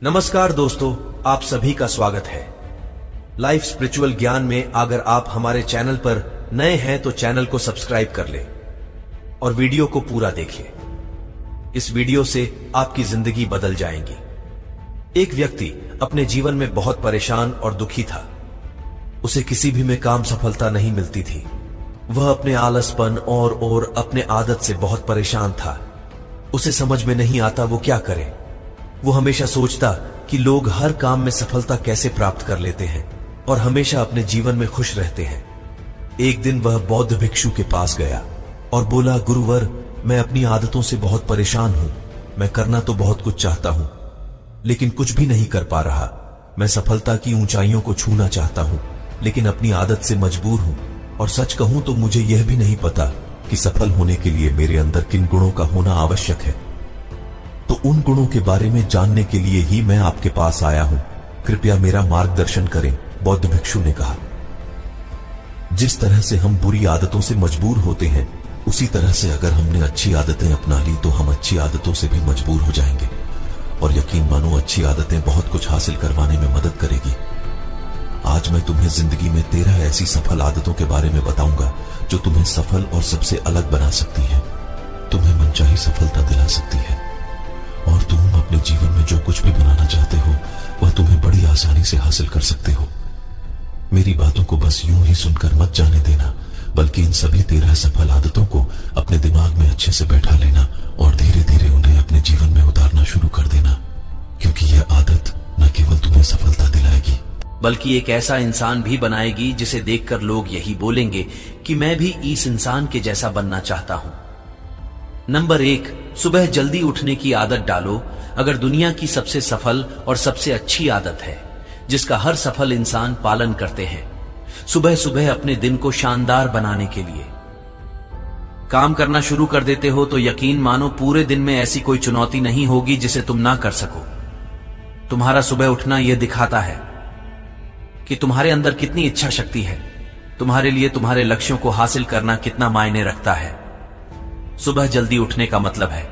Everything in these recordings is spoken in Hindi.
नमस्कार दोस्तों, आप सभी का स्वागत है। लाइफ स्पिरिचुअल ज्ञान में अगर आप हमारे चैनल पर नए हैं तो चैनल को सब्सक्राइब कर लें और वीडियो को पूरा देखिए। इस वीडियो से आपकी जिंदगी बदल जाएगी। एक व्यक्ति अपने जीवन में बहुत परेशान और दुखी था। उसे किसी भी में काम सफलता नहीं मिलती थी। वह अपने आलसपन और अपने आदत से बहुत परेशान था। उसे समझ में नहीं आता वो क्या करे। वो हमेशा सोचता कि लोग हर काम में सफलता कैसे प्राप्त कर लेते हैं और हमेशा अपने जीवन में खुश रहते हैं। एक दिन वह बौद्ध भिक्षु के पास गया और बोला, गुरुवर, मैं अपनी आदतों से बहुत परेशान हूं। मैं करना तो बहुत कुछ चाहता हूं, लेकिन कुछ भी नहीं कर पा रहा। मैं सफलता की ऊंचाइयों को छूना चाहता हूं, लेकिन अपनी आदत से मजबूर हूं। और सच कहूं तो मुझे यह भी नहीं पता कि सफल होने के लिए मेरे अंदर किन गुणों का होना आवश्यक है। तो उन गुणों के बारे में जानने के लिए ही मैं आपके पास आया हूं। कृपया मेरा मार्गदर्शन करें, बौद्ध भिक्षु ने कहा। जिस तरह से हम बुरी आदतों से मजबूर होते हैं, उसी तरह से अगर हमने अच्छी आदतें अपना ली तो हम अच्छी आदतों से भी मजबूर हो जाएंगे। और यकीन मानो, अच्छी आदतें बहुत कुछ हासिल करवाने में मदद करेगी। आज मैं तुम्हें जिंदगी में 13 ऐसी सफल आदतों के बारे में बताऊंगा जो तुम्हें सफल और सबसे अलग बना सकती है, तुम्हें मनचाही सफलता दिला सकती है और तुम अपने जीवन में जो कुछ भी बनाना चाहते हो वह तुम्हें बड़ी आसानी से हासिल कर सकते हो। मेरी बातों को बस यूं ही सुनकर मत जाने देना, बल्कि इन सभी 13 सफल आदतों को अपने दिमाग में अच्छे से बैठा लेना और धीरे धीरे उन्हें अपने जीवन में उतारना शुरू कर देना, क्योंकि यह आदत न केवल तुम्हें सफलता दिलाएगी बल्कि एक ऐसा इंसान भी बनाएगी जिसे देखकर लोग यही बोलेंगे कि मैं भी इस इंसान के जैसा बनना चाहता हूं। नंबर 1, सुबह जल्दी उठने की आदत डालो। अगर दुनिया की सबसे सफल और सबसे अच्छी आदत है जिसका हर सफल इंसान पालन करते हैं, सुबह सुबह अपने दिन को शानदार बनाने के लिए काम करना शुरू कर देते हो, तो यकीन मानो पूरे दिन में ऐसी कोई चुनौती नहीं होगी जिसे तुम ना कर सको। तुम्हारा सुबह उठना यह दिखाता है कि तुम्हारे अंदर कितनी इच्छा शक्ति है, तुम्हारे लिए तुम्हारे लक्ष्यों को हासिल करना कितना मायने रखता है। सुबह जल्दी उठने का मतलब है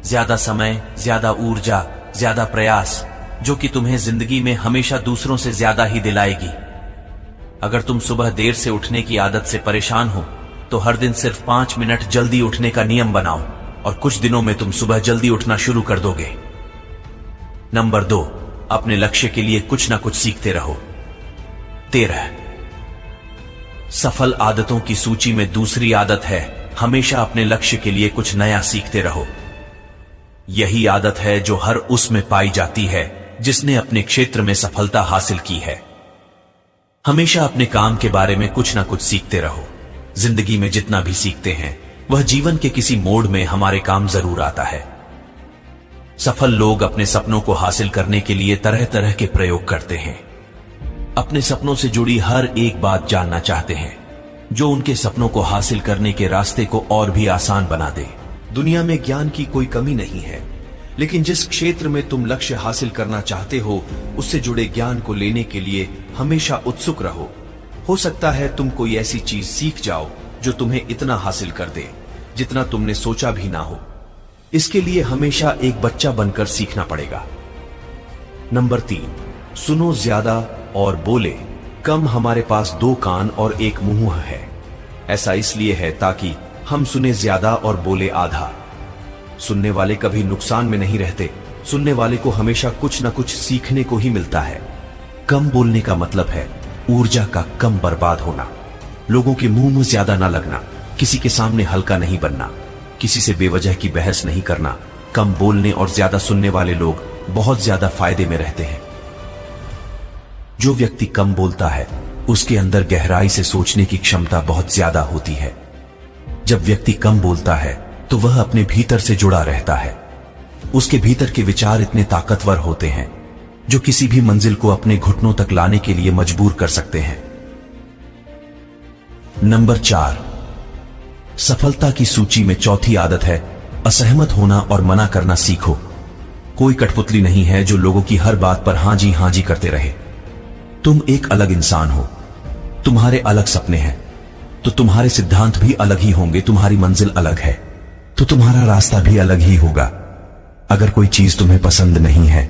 ज्यादा समय, ज्यादा ऊर्जा, ज्यादा प्रयास, जो कि तुम्हें जिंदगी में हमेशा दूसरों से ज्यादा ही दिलाएगी। अगर तुम सुबह देर से उठने की आदत से परेशान हो तो हर दिन सिर्फ 5 मिनट जल्दी उठने का नियम बनाओ और कुछ दिनों में तुम सुबह जल्दी उठना शुरू कर दोगे। नंबर 2, अपने लक्ष्य के लिए कुछ ना कुछ सीखते रहो। 13 सफल आदतों की सूची में दूसरी आदत है हमेशा अपने लक्ष्य के लिए कुछ नया सीखते रहो। यही आदत है जो हर उसमें पाई जाती है जिसने अपने क्षेत्र में सफलता हासिल की है। हमेशा अपने काम के बारे में कुछ ना कुछ सीखते रहो। जिंदगी में जितना भी सीखते हैं वह जीवन के किसी मोड़ में हमारे काम जरूर आता है। सफल लोग अपने सपनों को हासिल करने के लिए तरह तरह के प्रयोग करते हैं। अपने सपनों से जुड़ी हर एक बात जानना चाहते हैं जो उनके सपनों को हासिल करने के रास्ते को और भी आसान बना दे। दुनिया में ज्ञान की कोई कमी नहीं है, लेकिन जिस क्षेत्र में तुम लक्ष्य हासिल करना चाहते हो उससे जुड़े ज्ञान को लेने के लिए हमेशा उत्सुक रहो। हो सकता है तुम कोई ऐसी चीज सीख जाओ जो तुम्हें इतना हासिल कर दे जितना तुमने सोचा भी ना हो। इसके लिए हमेशा एक बच्चा बनकर सीखना पड़ेगा। नंबर 3, सुनो ज्यादा और बोले कम। हमारे पास 2 कान और 1 मुंह है। ऐसा इसलिए है ताकि हम सुने ज्यादा और बोले आधा। सुनने वाले कभी नुकसान में नहीं रहते। सुनने वाले को हमेशा कुछ ना कुछ सीखने को ही मिलता है। कम बोलने का मतलब है ऊर्जा का कम बर्बाद होना, लोगों के मुंह में ज्यादा ना लगना, किसी के सामने हल्का नहीं बनना, किसी से बेवजह की बहस नहीं करना। कम बोलने और ज्यादा सुनने वाले लोग बहुत ज्यादा फायदे में रहते हैं। जो व्यक्ति कम बोलता है उसके अंदर गहराई से सोचने की क्षमता बहुत ज्यादा होती है। जब व्यक्ति कम बोलता है तो वह अपने भीतर से जुड़ा रहता है। उसके भीतर के विचार इतने ताकतवर होते हैं जो किसी भी मंजिल को अपने घुटनों तक लाने के लिए मजबूर कर सकते हैं। नंबर 4, सफलता की सूची में चौथी आदत है असहमत होना और मना करना सीखो। कोई कठपुतली नहीं है जो लोगों की हर बात पर हाँ जी करते रहे। तुम एक अलग इंसान हो, तुम्हारे अलग सपने हैं, तो तुम्हारे सिद्धांत भी अलग ही होंगे। तुम्हारी मंजिल अलग है तो तुम्हारा रास्ता भी अलग ही होगा। अगर कोई चीज तुम्हें पसंद नहीं है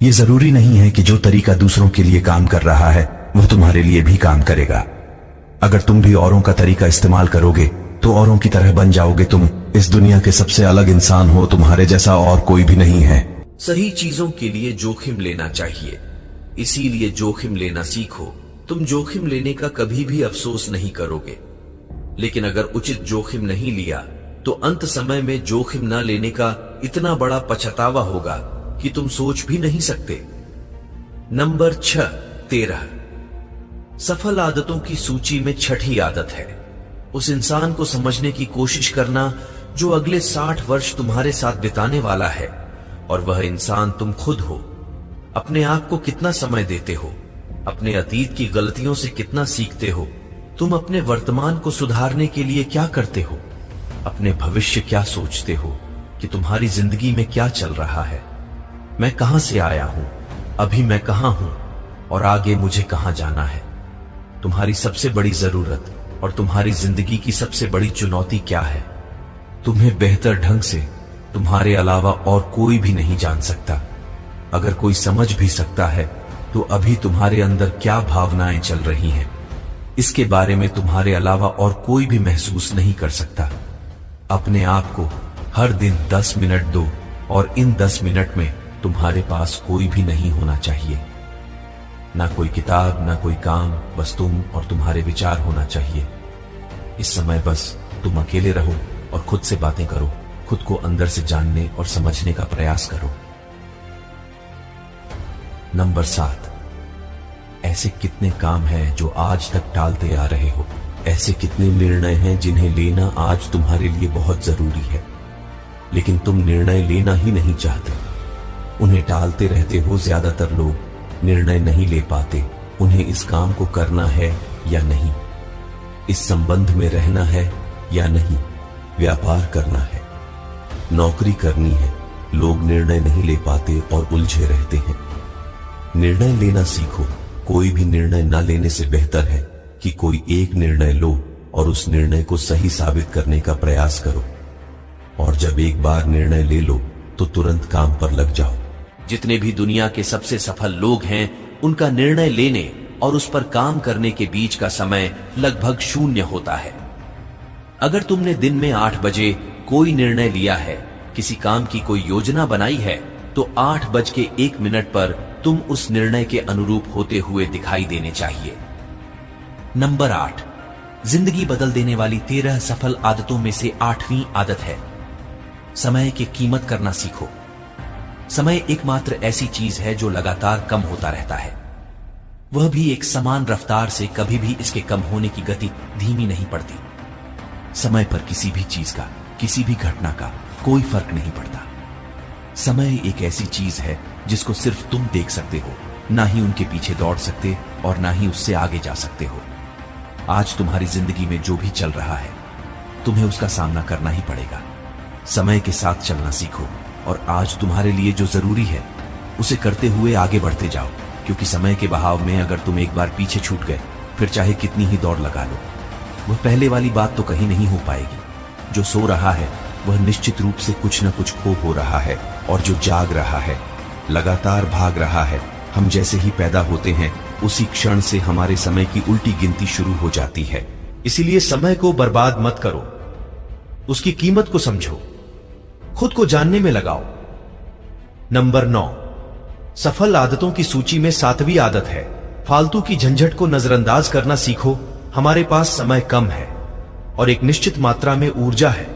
ये जरूरी नहीं है कि जो तरीका दूसरों के लिए काम कर रहा है वह तुम्हारे लिए भी काम करेगा। अगर तुम भी औरों का तरीका इस्तेमाल करोगे तो औरों की तरह बन जाओगे। तुम इस दुनिया के सबसे अलग इंसान हो, तुम्हारे जैसा और कोई भी नहीं है। सही चीजों के लिए जोखिम लेना चाहिए, इसीलिए जोखिम लेना सीखो। तुम जोखिम लेने का कभी भी अफसोस नहीं करोगे, लेकिन अगर उचित जोखिम नहीं लिया तो अंत समय में जोखिम न लेने का इतना बड़ा पछतावा होगा कि तुम सोच भी नहीं सकते। नंबर 13, सफल आदतों की सूची में छठी आदत है उस इंसान को समझने की कोशिश करना जो अगले 60 वर्ष तुम्हारे साथ बिताने वाला है, और वह इंसान तुम खुद हो। अपने आप को कितना समय देते हो, अपने अतीत की गलतियों से कितना सीखते हो, तुम अपने वर्तमान को सुधारने के लिए क्या करते हो, अपने भविष्य क्या सोचते हो कि तुम्हारी जिंदगी में क्या चल रहा है। मैं कहां से आया हूं, अभी मैं कहां हूं और आगे मुझे कहां जाना है। तुम्हारी सबसे बड़ी जरूरत और तुम्हारी जिंदगी की सबसे बड़ी चुनौती क्या है, तुम्हें बेहतर ढंग से तुम्हारे अलावा और कोई भी नहीं जान सकता। अगर कोई समझ भी सकता है तो अभी तुम्हारे अंदर क्या भावनाएं चल रही हैं, इसके बारे में तुम्हारे अलावा और कोई भी महसूस नहीं कर सकता। अपने आप को हर दिन 10 मिनट दो और इन 10 मिनट में तुम्हारे पास कोई भी नहीं होना चाहिए, ना कोई किताब, ना कोई काम, बस तुम और तुम्हारे विचार होना चाहिए। इस समय बस तुम अकेले रहो और खुद से बातें करो, खुद को अंदर से जानने और समझने का प्रयास करो। नंबर 7, ऐसे कितने काम हैं जो आज तक टालते आ रहे हो। ऐसे कितने निर्णय हैं जिन्हें लेना आज तुम्हारे लिए बहुत जरूरी है, लेकिन तुम निर्णय लेना ही नहीं चाहते, उन्हें टालते रहते हो। ज्यादातर लोग निर्णय नहीं ले पाते, उन्हें इस काम को करना है या नहीं, इस संबंध में रहना है या नहीं, व्यापार करना है, नौकरी करनी है। लोग निर्णय नहीं ले पाते और उलझे रहते हैं। निर्णय लेना सीखो। कोई भी निर्णय न लेने से बेहतर है कि कोई एक निर्णय लो और उस निर्णय को सही साबित करने का प्रयास करो, और जब एक बार निर्णय ले लो तो तुरंत काम पर लग जाओ। जितने भी दुनिया के सबसे सफल लोग हैं, उनका निर्णय लेने और उस पर काम करने के बीच का समय लगभग 0 होता है। अगर तुमने दिन में 8 बजे कोई निर्णय लिया है, किसी काम की कोई योजना बनाई है, तो 8:01 पर तुम उस निर्णय के अनुरूप होते हुए दिखाई देने चाहिए। नंबर 8, जिंदगी बदल देने वाली 13 सफल आदतों में से 8वीं आदत है समय की कीमत करना सीखो। समय एकमात्र ऐसी चीज है जो लगातार कम होता रहता है, वह भी एक समान रफ्तार से। कभी भी इसके कम होने की गति धीमी नहीं पड़ती। समय पर किसी भी चीज का, किसी भी घटना का कोई फर्क नहीं पड़ता। समय एक ऐसी चीज है जिसको सिर्फ तुम देख सकते हो, ना ही उनके पीछे दौड़ सकते और ना ही उससे आगे जा सकते हो। आज तुम्हारी जिंदगी में जो भी चल रहा है, तुम्हें उसका सामना करना ही पड़ेगा। समय के साथ चलना सीखो और आज तुम्हारे लिए जो जरूरी है उसे करते हुए आगे बढ़ते जाओ, क्योंकि समय के बहाव में अगर तुम एक बार पीछे छूट गए, फिर चाहे कितनी ही दौड़ लगा लो, वह पहले वाली बात तो कहीं नहीं हो पाएगी। जो सो रहा है वह निश्चित रूप से कुछ न कुछ खो हो रहा है, और जो जाग रहा है, लगातार भाग रहा है। हम जैसे ही पैदा होते हैं उसी क्षण से हमारे समय की उल्टी गिनती शुरू हो जाती है। इसीलिए समय को बर्बाद मत करो, उसकी कीमत को समझो, खुद को जानने में लगाओ। नंबर 9, सफल आदतों की सूची में 7वीं आदत है फालतू की झंझट को नजरअंदाज करना सीखो। हमारे पास समय कम है और एक निश्चित मात्रा में ऊर्जा है।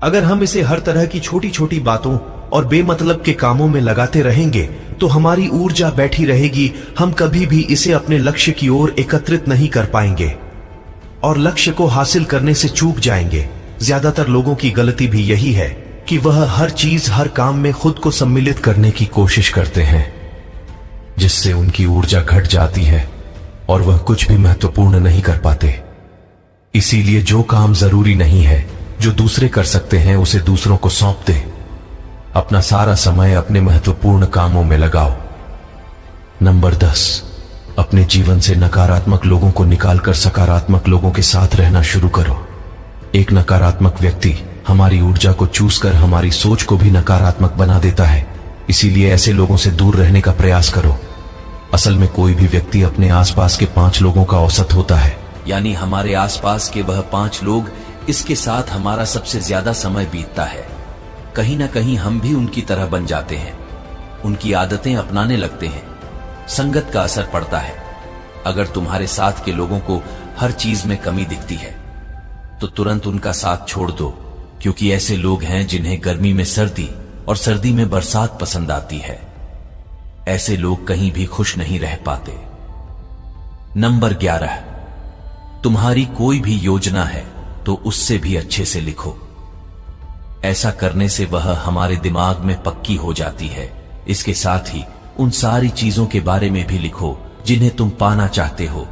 अगर हम इसे हर तरह की छोटी छोटी बातों और बेमतलब के कामों में लगाते रहेंगे तो हमारी ऊर्जा बैठी रहेगी। हम कभी भी इसे अपने लक्ष्य की ओर एकत्रित नहीं कर पाएंगे और लक्ष्य को हासिल करने से चूक जाएंगे। ज्यादातर लोगों की गलती भी यही है कि वह हर चीज, हर काम में खुद को सम्मिलित करने की कोशिश करते हैं, जिससे उनकी ऊर्जा घट जाती है और वह कुछ भी महत्वपूर्ण नहीं कर पाते। इसीलिए जो काम जरूरी नहीं है, जो दूसरे कर सकते हैं, उसे दूसरों को सौंप दे। अपना सारा समय अपने महत्वपूर्ण कामों में लगाओ। नंबर 10, अपने जीवन से नकारात्मक लोगों को निकालकर सकारात्मक लोगों के साथ रहना शुरू करो। एक नकारात्मक व्यक्ति हमारी ऊर्जा को चूसकर हमारी सोच को भी नकारात्मक बना देता है। इसीलिए ऐसे लोगों से दूर रहने का प्रयास करो। असल में कोई भी व्यक्ति अपने आसपास के 5 लोगों का औसत होता है। यानी हमारे आसपास के वह 5 लोग, इसके साथ हमारा सबसे ज्यादा समय बीतता है। कहीं ना कहीं हम भी उनकी तरह बन जाते हैं, उनकी आदतें अपनाने लगते हैं। संगत का असर पड़ता है। अगर तुम्हारे साथ के लोगों को हर चीज में कमी दिखती है तो तुरंत उनका साथ छोड़ दो, क्योंकि ऐसे लोग हैं जिन्हें गर्मी में सर्दी और सर्दी में बरसात पसंद आती है। ऐसे लोग कहीं भी खुश नहीं रह पाते। नंबर 11, तुम्हारी कोई भी योजना है तो उससे भी अच्छे से लिखो। ऐसा करने से वह हमारे दिमाग में पक्की हो जाती है। इसके साथ ही उन सारी चीजों के बारे में भी लिखो जिन्हें तुम पाना चाहते हो।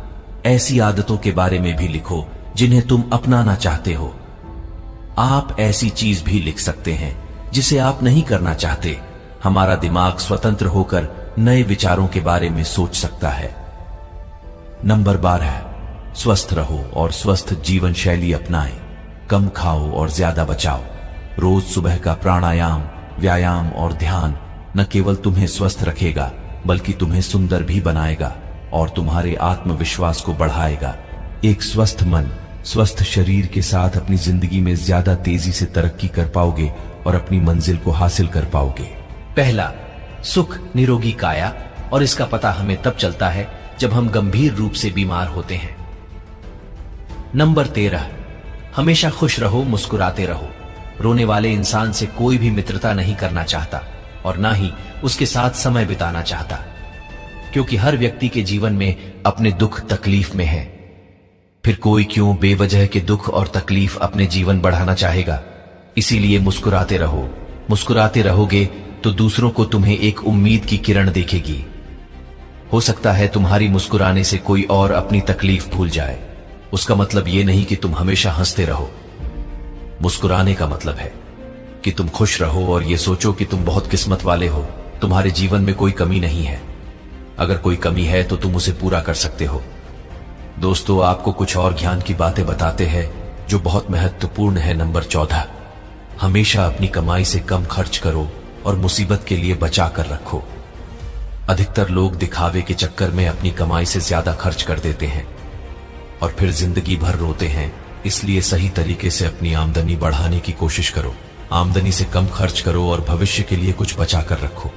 ऐसी आदतों के बारे में भी लिखो जिन्हें तुम अपनाना चाहते हो। आप ऐसी चीज भी लिख सकते हैं जिसे आप नहीं करना चाहते। हमारा दिमाग स्वतंत्र होकर नए विचारों के बारे में सोच सकता है। नंबर 12, स्वस्थ रहो और स्वस्थ जीवन शैली अपनाएं। कम खाओ और ज्यादा बचाओ। रोज सुबह का प्राणायाम, व्यायाम और ध्यान न केवल तुम्हें स्वस्थ रखेगा बल्कि तुम्हें सुंदर भी बनाएगा और तुम्हारे आत्मविश्वास को बढ़ाएगा। एक स्वस्थ मन, स्वस्थ शरीर के साथ अपनी जिंदगी में ज्यादा तेजी से तरक्की कर पाओगे और अपनी मंजिल को हासिल कर पाओगे। पहला, सुख निरोगी काया, और इसका पता हमें तब चलता है जब हम गंभीर रूप से बीमार होते हैं। नंबर 13, हमेशा खुश रहो, मुस्कुराते रहो। रोने वाले इंसान से कोई भी मित्रता नहीं करना चाहता और ना ही उसके साथ समय बिताना चाहता, क्योंकि हर व्यक्ति के जीवन में अपने दुख तकलीफ में है। फिर कोई क्यों बेवजह के दुख और तकलीफ अपने जीवन बढ़ाना चाहेगा। इसीलिए मुस्कुराते रहो। मुस्कुराते रहोगे तो दूसरों को तुम्हें एक उम्मीद की किरण दिखेगी। हो सकता है तुम्हारी मुस्कुराने से कोई और अपनी तकलीफ भूल जाए। उसका मतलब यह नहीं कि तुम हमेशा हंसते रहो। मुस्कुराने का मतलब है कि तुम खुश रहो और ये सोचो कि तुम बहुत किस्मत वाले हो। तुम्हारे जीवन में कोई कमी नहीं है। अगर कोई कमी है तो तुम उसे पूरा कर सकते हो। दोस्तों, आपको कुछ और ज्ञान की बातें बताते हैं जो बहुत महत्वपूर्ण है। नंबर 14, हमेशा अपनी कमाई से कम खर्च करो और मुसीबत के लिए बचा कर रखो। अधिकतर लोग दिखावे के चक्कर में अपनी कमाई से ज्यादा खर्च कर देते हैं और फिर जिंदगी भर रोते हैं। इसलिए सही तरीके से अपनी आमदनी बढ़ाने की कोशिश करो। आमदनी से कम खर्च करो और भविष्य के लिए कुछ बचा कर रखो।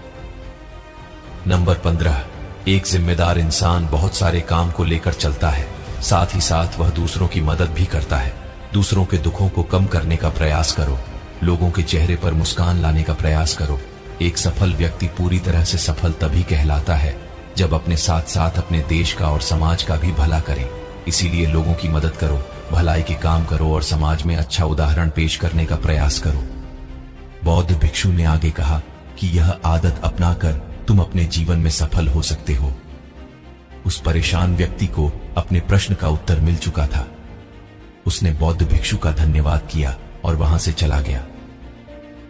नंबर 15, एक जिम्मेदार इंसान बहुत सारे काम को लेकर चलता है, साथ ही साथ वह दूसरों की मदद भी करता है। दूसरों के दुखों को कम करने का प्रयास करो। लोगों के चेहरे पर मुस्कान लाने का प्रयास करो। एक सफल व्यक्ति पूरी तरह से सफल तभी कहलाता है जब अपने साथ साथ अपने देश का और समाज का भी भला करे। इसीलिए लोगों की मदद करो, भलाई के काम करो और समाज में अच्छा उदाहरण पेश करने का प्रयास करो। बौद्ध भिक्षु ने आगे कहा कि यह आदत अपनाकर तुम अपने जीवन में सफल हो सकते हो। उस परेशान व्यक्ति को अपने प्रश्न का उत्तर मिल चुका था। उसने बौद्ध भिक्षु का धन्यवाद किया और वहां से चला गया।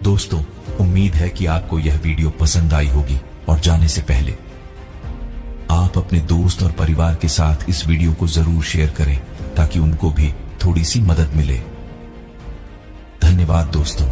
दोस्तों, उम्मीद है कि आपको यह वीडियो पसंद आई होगी और जाने से पहले आप अपने दोस्त और परिवार के साथ इस वीडियो को जरूर शेयर करें ताकि उनको भी थोड़ी सी मदद मिले। धन्यवाद दोस्तों।